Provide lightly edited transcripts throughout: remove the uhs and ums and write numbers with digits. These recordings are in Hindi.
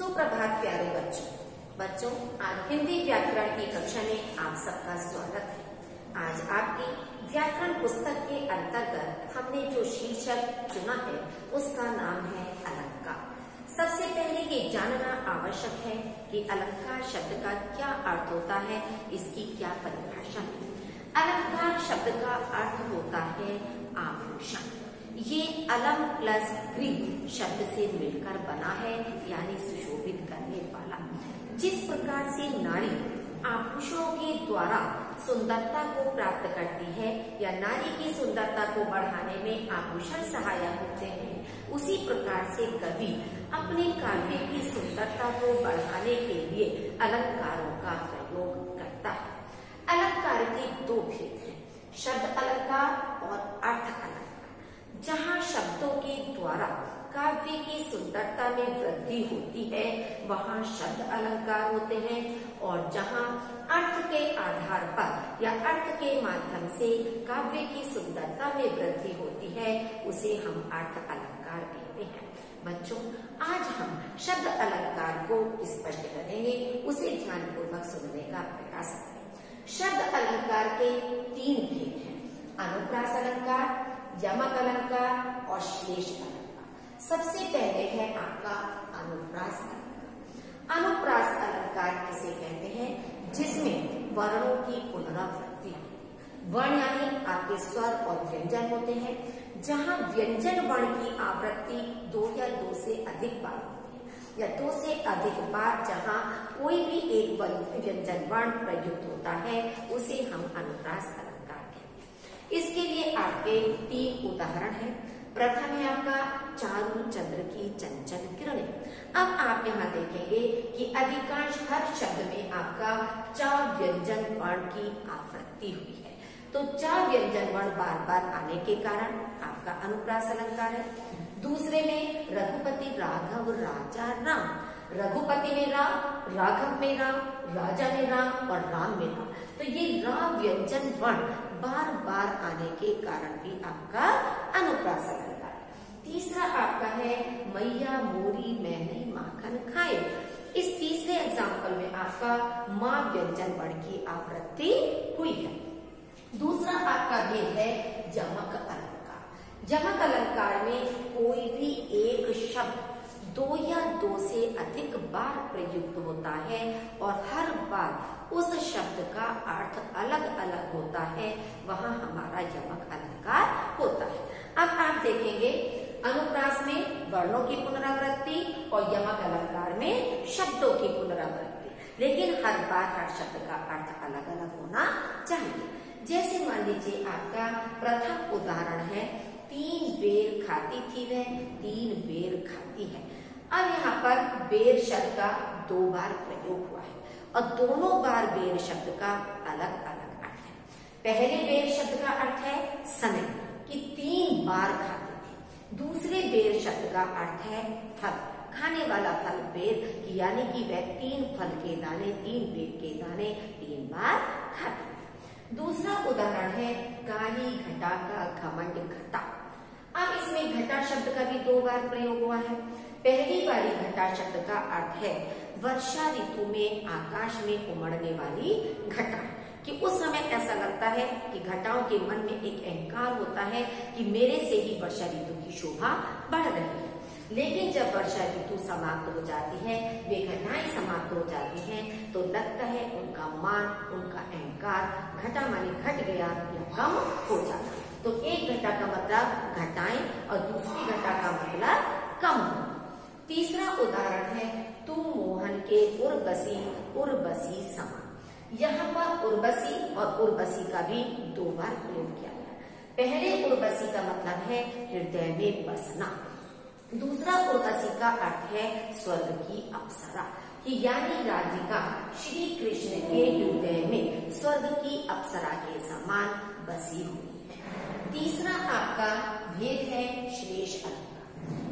सुप्रभात प्यारे बच्चों, आज हिंदी व्याकरण की कक्षा में आप सबका स्वागत है। आज आपकी व्याकरण पुस्तक के अंतर्गत हमने जो शीर्षक चुना है उसका नाम है अलंकार। सबसे पहले ये जानना आवश्यक है कि अलंकार शब्द का क्या अर्थ होता है, इसकी क्या परिभाषा है। अलंकार शब्द का अर्थ होता है आभूषण। ये अलम प्लस क्री शब्द से मिलकर बना है, यानी सुशोभित करने वाला। जिस प्रकार से नारी आभूषणों के द्वारा सुंदरता को प्राप्त करती है या नारी की सुंदरता को बढ़ाने में आभूषण सहायक होते हैं, उसी प्रकार से कवि अपने काव्य की सुंदरता को बढ़ाने के लिए अलंकारों का प्रयोग करता है। अलंकार के दो भेद हैं, शब्द अलंकार और अर्थ अलंकार। जहाँ शब्दों के द्वारा काव्य की सुंदरता में वृद्धि होती है वहाँ शब्द अलंकार होते हैं, और जहाँ अर्थ के आधार पर या अर्थ के माध्यम से काव्य की सुंदरता में वृद्धि होती है उसे हम अर्थ अलंकार कहते हैं। बच्चों, आज हम शब्द अलंकार को स्पष्ट करेंगे, उसे ध्यानपूर्वक सुनने का प्रयास करें। शब्द अलंकार के तीन भेद हैं, अनुप्रास अलंकार, यमक अलंकार और श्लेष अलंकार। सबसे पहले है आपका अनुप्रास अलंकार। अनुप्रास अलंकार किसे कहते हैं? जिसमें वर्णों की पुनरावृत्ति है। वर्ण यानी आपके स्वर और व्यंजन होते हैं। जहाँ व्यंजन वर्ण की आवृत्ति दो या दो से अधिक बार होती है, या दो से अधिक बार जहाँ कोई भी एक व्यंजन वर्ण प्रयुक्त होता है उसे हम अनुप्रास अलंकार कहते हैं। इसके लिए आपके तीन उदाहरण हैं। प्रथम है आपका चारु चंद्र की चंचल किरणें। अब आप यहाँ देखेंगे कि अधिकांश हर शब्द में आपका चा व्यंजन वर्ण की आवृत्ति हुई है, तो चा व्यंजन वर्ण बार बार आने के कारण आपका अनुप्रास अलंकार है। दूसरे में रघुपति राघव राजा राम। रघुपति में राम, राघव में राम, राजा में राम और राम में राम, तो ये राम व्यंजन वर्ण बार बार आने के कारण भी आपका अनुप्रास अलंकार है। तीसरा आपका है मैया मोरी मैंने माखन खाए। इस तीसरे एग्जाम्पल में आपका माँ व्यंजन वर्ण की आवृत्ति हुई है। दूसरा आपका भेद है यमक अलंकार। यमक अलंकार में कोई भी एक शब्द दो या दो से अधिक बार प्रयुक्त होता है और हर बार उस शब्द का अर्थ अलग अलग होता है, वहाँ हमारा यमक अलंकार होता है। अब आप देखेंगे अनुप्रास में वर्णों की पुनरावृत्ति और यमक अलंकार में शब्दों की पुनरावृत्ति, लेकिन हर बार हर शब्द का अर्थ अलग अलग होना चाहिए। जैसे मान लीजिए आपका प्रथम उदाहरण है, तीन बेर खाती थी वह, तीन बेर खाती है। अब यहाँ पर बेर शब्द का दो बार प्रयोग हुआ है और दोनों बार बेर शब्द का अलग अलग अर्थ है। पहले बेर शब्द का अर्थ है समय, कि तीन बार खाती थी। दूसरे बेर शब्द का अर्थ है फल, खाने वाला फल बेर, यानी कि वह तीन फल के दाने, तीन बेर के दाने तीन बार खाती थी। दूसरा उदाहरण है काली घटा का घमंड घटा। अब इसमें घटा शब्द का भी दो बार प्रयोग हुआ है। पहली वाली घटा शब्द का अर्थ है वर्षा ऋतु में आकाश में उमड़ने वाली घटा, कि उस समय ऐसा लगता है कि घटाओं के मन में एक अहंकार होता है कि मेरे से ही वर्षा ऋतु की शोभा बढ़ रही है। लेकिन जब वर्षा ऋतु समाप्त हो जाती है, वे घटाएं समाप्त हो जाती हैं, तो लगता है उनका मान, उनका अहंकार घटा माने घट गया या कम हो जाता है। तो एक घटा का मतलब घटाएं और दूसरी घटा का मतलब कम हो। तीसरा उदाहरण है तू मोहन के उर्वशी उर्वशी समा। यहाँ पर उर्वशी और उर्वशी का भी दो बार प्रयोग किया गया। पहले उर्वशी का मतलब है हृदय में बसना। दूसरा उर्वशी का अर्थ है स्वर्ग की अप्सरा, कि यानी राधिका श्री कृष्ण के हृदय में स्वर्ग की अप्सरा के समान बसी हुई है। तीसरा आपका भेद है श्लेष अलंकार।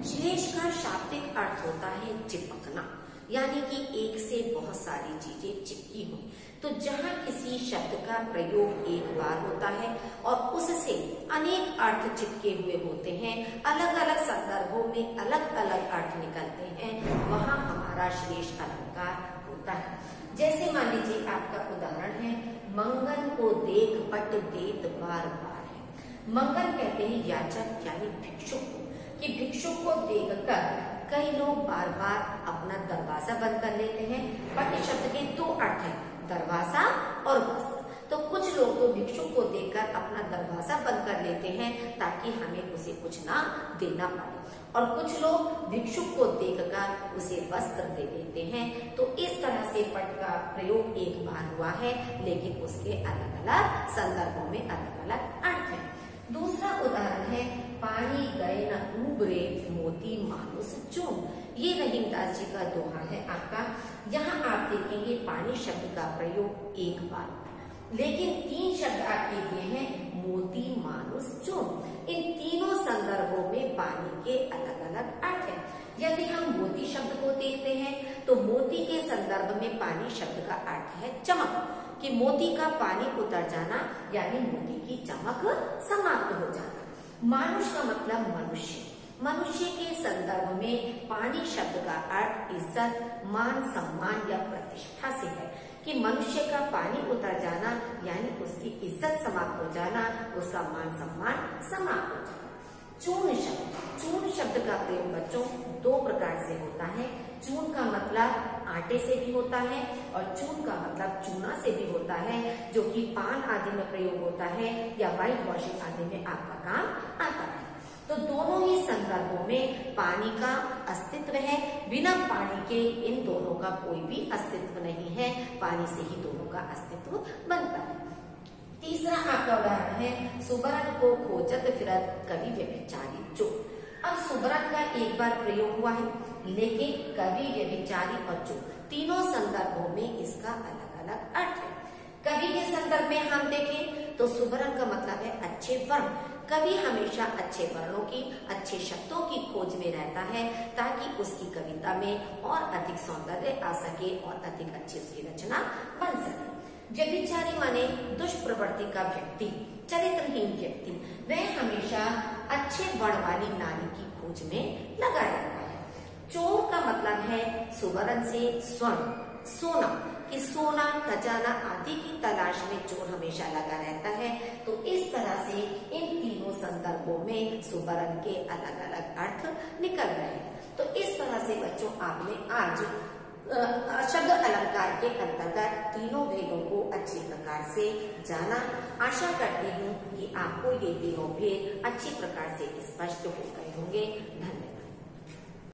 श्लेष का शाब्दिक अर्थ होता है चिपकना, यानी कि एक से बहुत सारी चीजें चिपकी हुई। तो जहाँ किसी शब्द का प्रयोग एक बार होता है और उससे अनेक अर्थ चिपके हुए होते हैं, अलग अलग संदर्भों में अलग अलग अर्थ निकलते हैं, वहाँ हमारा श्लेष अलंकार होता है। जैसे मान लीजिए आपका उदाहरण है, मंगन को देख पट देत बार बार है। मंगन कहते हैं याचक यानी भिक्षुक को, कि भिक्षुक को देखकर कई लोग बार बार अपना दरवाजा बंद कर लेते हैं। पट शब्द के दो अर्थ हैं, दरवाजा और वस्त्र। तो कुछ लोग तो भिक्षुक को देखकर अपना दरवाजा बंद कर लेते हैं ताकि हमें उसे कुछ ना देना पड़े, और कुछ लोग भिक्षुक को देखकर उसे वस्त्र दे देते हैं। तो इस तरह से पट का प्रयोग एक बार हुआ है, लेकिन उसके अलग अलग संदर्भों में अलग अलग अर्थ है। दूसरा उदाहरण है, पानी गए न उबरे मोती मानुष चून। ये रहीमदास जी का दोहा है आपका। यहाँ आप देखेंगे पानी शब्द का प्रयोग एक बार, लेकिन तीन शब्द आपके दिए हैं, मोती मानुष चून। इन तीनों संदर्भों में पानी के अलग अलग अर्थ हैं। यदि हम मोती शब्द को देखते हैं तो मोती के संदर्भ में पानी शब्द का अर्थ है चमक, कि मोती का पानी उतर जाना यानी मोती की चमक समाप्त हो जाना। मानुष का मतलब मनुष्य। मनुष्य के संदर्भ में पानी शब्द का अर्थ इज्जत, मान, सम्मान या प्रतिष्ठा से है, कि मनुष्य का पानी उतर जाना यानी उसकी इज्जत समाप्त हो जाना, उसका मान सम्मान समाप्त हो जाना। चूर्ण शब्द, चूर्ण शब्द का प्रयोग बच्चों दो प्रकार से होता है। चूर्ण का मतलब आटे से भी होता है और चूर्ण का मतलब चूना से भी होता है, जो कि पान आदि में प्रयोग होता है या व्हाइट वॉशिंग आदि में आपका काम आता है। तो दोनों ही संदर्भों में पानी का अस्तित्व है। बिना पानी के इन दोनों का कोई भी अस्तित्व नहीं है, पानी से ही दोनों का अस्तित्व बनता है। तीसरा आपका उदाहरण है, सुबरन को खोजत फिरत कवि व्यभिचारी चोर। अब सुबरन का एक बार प्रयोग हुआ है, लेकिन कवि, व्यभिचारी और चोर तीनों संदर्भों में इसका अलग अलग अर्थ है। कवि के संदर्भ में हम देखें तो सुबरन का मतलब है अच्छे वर्ण। कवि हमेशा अच्छे वर्णों की, अच्छे शब्दों की खोज में रहता है ताकि उसकी कविता में और अधिक सौंदर्य आ सके और अधिक अच्छी उसकी रचना बन सके। व्यभिचारी माने दुष्प्रवृत्ति का व्यक्ति, चरित्रहीन व्यक्ति, वह हमेशा अच्छे वर्ण वाली नारी की खोज में लगा रहता है। चोर का मतलब है सुवर्ण से स्वर्ण, सोना, कि सोना, खजाना आदि की तलाश में चोर हमेशा लगा रहता है। तो इस तरह से इन तीनों संदर्भों में सुवर्ण के अलग अलग अर्थ निकल रहे हैं। तो इस तरह से बच्चों आपने आज शब्द अलंकार के अंतर्गत तीनों भेदों को अच्छी प्रकार से जाना। आशा करती हूँ कि आपको ये तीनों भेद अच्छी प्रकार से स्पष्ट हो गए होंगे। धन्यवाद।